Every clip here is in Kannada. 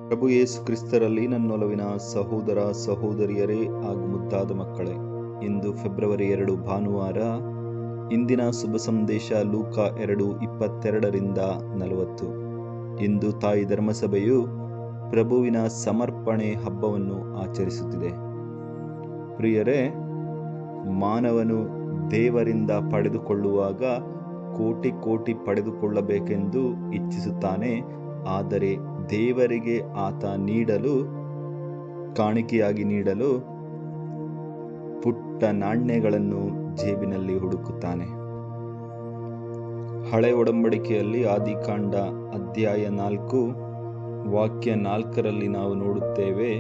ಪ್ರಭು ಯೇಸು ಕ್ರಿಸ್ತರಲ್ಲಿ ನನ್ನೊಲವಿನ ಸಹೋದರ ಸಹೋದರಿಯರೇ ಹಾಗೂ ಮುದ್ದಾದ ಮಕ್ಕಳೇ, ಇಂದು ಫೆಬ್ರವರಿ 2 ಭಾನುವಾರ. ಇಂದಿನ ಶುಭ ಸಂದೇಶ ಲೂಕ 2:22-40. ಇಂದು ತಾಯಿ ಧರ್ಮಸಭೆಯು ಪ್ರಭುವಿನ ಸಮರ್ಪಣೆ ಹಬ್ಬವನ್ನು ಆಚರಿಸುತ್ತಿದೆ. ಪ್ರಿಯರೇ, ಮಾನವನು ದೇವರಿಂದ ಪಡೆದುಕೊಳ್ಳುವಾಗ ಕೋಟಿ ಕೋಟಿ ಪಡೆದುಕೊಳ್ಳಬೇಕೆಂದು ಇಚ್ಛಿಸುತ್ತಾನೆ. ಆದರೆ ದೇವರಿಗೆ ಆತ ಕಾಣಿಕೆಯಾಗಿ ನೀಡಲು ಪುಟ್ಟ ನಾಣ್ಯಗಳನ್ನು ಜೇಬಿನಲ್ಲಿ ಹುಡುಕುತ್ತಾನೆ. ಹಳೆ ಒಡಂಬಡಿಕೆಯಲ್ಲಿ ಆದಿಕಾಂಡ ಅಧ್ಯಾಯ 4 ವಾಕ್ಯ 4ರಲ್ಲಿ ನಾವು ನೋಡುತ್ತೇವೆ,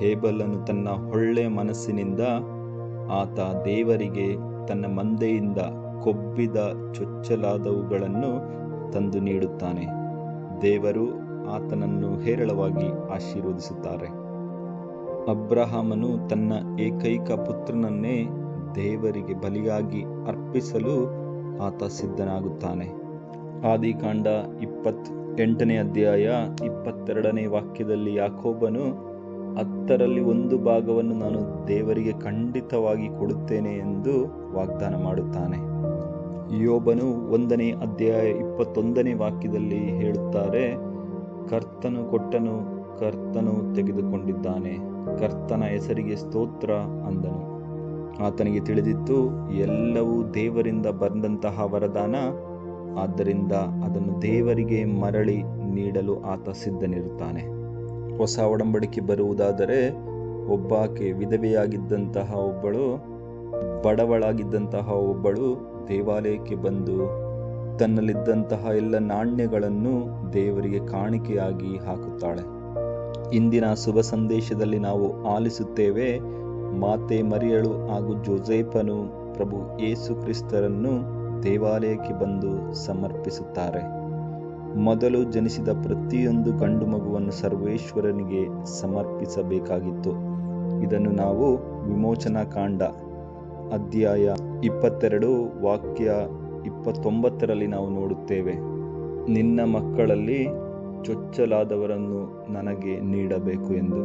ಹೇಬೆಲನು ತನ್ನ ಒಳ್ಳೆ ಮನಸ್ಸಿನಿಂದ ಆತ ದೇವರಿಗೆ ತನ್ನ ಮಂದೆಯಿಂದ ಕೊಬ್ಬಿದ ಚೊಚ್ಚಲಾದವುಗಳನ್ನು ತಂದು ನೀಡುತ್ತಾನೆ. ದೇವರು ಆತನನ್ನು ಹೇರಳವಾಗಿ ಆಶೀರ್ವದಿಸುತ್ತಾರೆ. ಅಬ್ರಹಾಮನು ತನ್ನ ಏಕೈಕ ಪುತ್ರನನ್ನೇ ದೇವರಿಗೆ ಬಲಿಯಾಗಿ ಅರ್ಪಿಸಲು ಆತ ಸಿದ್ಧನಾಗುತ್ತಾನೆ. ಆದಿಕಾಂಡ 28ನೇ ಅಧ್ಯಾಯ 22ನೇ ವಾಕ್ಯದಲ್ಲಿ ಯಾಕೋಬನು 10ರಲ್ಲಿ 1 ಭಾಗವನ್ನು ನಾನು ದೇವರಿಗೆ ಖಂಡಿತವಾಗಿ ಕೊಡುತ್ತೇನೆ ಎಂದು ವಾಗ್ದಾನ ಮಾಡುತ್ತಾನೆ. ಯೋಬನು 1ನೇ ಅಧ್ಯಾಯ 21ನೇ ವಾಕ್ಯದಲ್ಲಿ ಹೇಳುತ್ತಾರೆ, ಕರ್ತನು ಕೊಟ್ಟನು, ಕರ್ತನು ತೆಗೆದುಕೊಂಡಿದ್ದಾನೆ, ಕರ್ತನ ಹೆಸರಿಗೆ ಸ್ತೋತ್ರ ಅಂದನು. ಆತನಿಗೆ ತಿಳಿದಿತ್ತು, ಎಲ್ಲವೂ ದೇವರಿಂದ ಬಂದಂತಹ ವರದಾನ, ಆದ್ದರಿಂದ ಅದನ್ನು ದೇವರಿಗೆ ಮರಳಿ ನೀಡಲು ಆತ ಸಿದ್ಧನಿರುತ್ತಾನೆ. ಹೊಸ ಒಡಂಬಡಿಕೆ ಬರುವುದಾದರೆ, ಒಬ್ಬಾಕೆ ವಿಧವೆಯಾಗಿದ್ದಂತಹ ಒಬ್ಬಳು, ಬಡವಳಾಗಿದ್ದಂತಹ ಒಬ್ಬಳು ದೇವಾಲಯಕ್ಕೆ ಬಂದು ತನ್ನಲ್ಲಿದ್ದಂತಹ ಎಲ್ಲ ನಾಣ್ಯಗಳನ್ನು ದೇವರಿಗೆ ಕಾಣಿಕೆಯಾಗಿ ಹಾಕುತ್ತಾಳೆ. ಇಂದಿನ ಶುಭ ಸಂದೇಶದಲ್ಲಿ ನಾವು ಆಲಿಸುತ್ತೇವೆ, ಮಾತೆ ಮರಿಯಳು ಹಾಗೂ ಜೋಸೇಫನು ಪ್ರಭು ಯೇಸು ಕ್ರಿಸ್ತರನ್ನು ದೇವಾಲಯಕ್ಕೆ ಬಂದು ಸಮರ್ಪಿಸುತ್ತಾರೆ. ಮೊದಲು ಜನಿಸಿದ ಪ್ರತಿಯೊಂದು ಗಂಡು ಮಗುವನ್ನು ಸರ್ವೇಶ್ವರನಿಗೆ ಸಮರ್ಪಿಸಬೇಕಾಗಿತ್ತು. ಇದನ್ನು ನಾವು ವಿಮೋಚನಾ ಕಾಂಡ ಅಧ್ಯಾಯ 22 ವಾಕ್ಯ 29ರಲ್ಲಿ ನಾವು ನೋಡುತ್ತೇವೆ, ನಿನ್ನ ಮಕ್ಕಳಲ್ಲಿ ಚೊಚ್ಚಲಾದವರನ್ನು ನನಗೆ ನೀಡಬೇಕು ಎಂದು.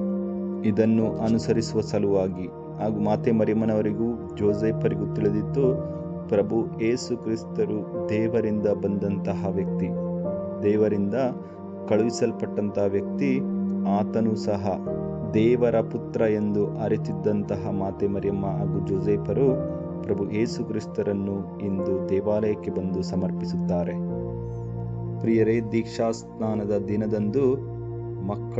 ಇದನ್ನು ಅನುಸರಿಸುವ ಸಲುವಾಗಿ ಹಾಗೂ ಮಾತೆ ಮರಿಯಮ್ಮನವರಿಗೂ ಜೋಸೇಫರಿಗೂ ತಿಳಿದಿತ್ತು, ಪ್ರಭು ಯೇಸು ಕ್ರಿಸ್ತರು ದೇವರಿಂದ ಬಂದಂತಹ ವ್ಯಕ್ತಿ, ದೇವರಿಂದ ಕಳುಹಿಸಲ್ಪಟ್ಟಂತಹ ವ್ಯಕ್ತಿ. ಆತನು ಸಹ ದೇವರ ಪುತ್ರ ಎಂದು ಅರಿತಿದ್ದಂತಹ ಮಾತೆ ಮರಿಯಮ್ಮ ಹಾಗೂ ಜೋಸೇಫರು ಪ್ರಭು ಯೇಸು ಕ್ರಿಸ್ತರನ್ನು ಇಂದು ದೇವಾಲಯಕ್ಕೆ ಬಂದು ಸಮರ್ಪಿಸುತ್ತಾರೆ. ಪ್ರಿಯರೇ, ದೀಕ್ಷಾಸ್ನಾನದ ದಿನದಂದು ಮಕ್ಕಳ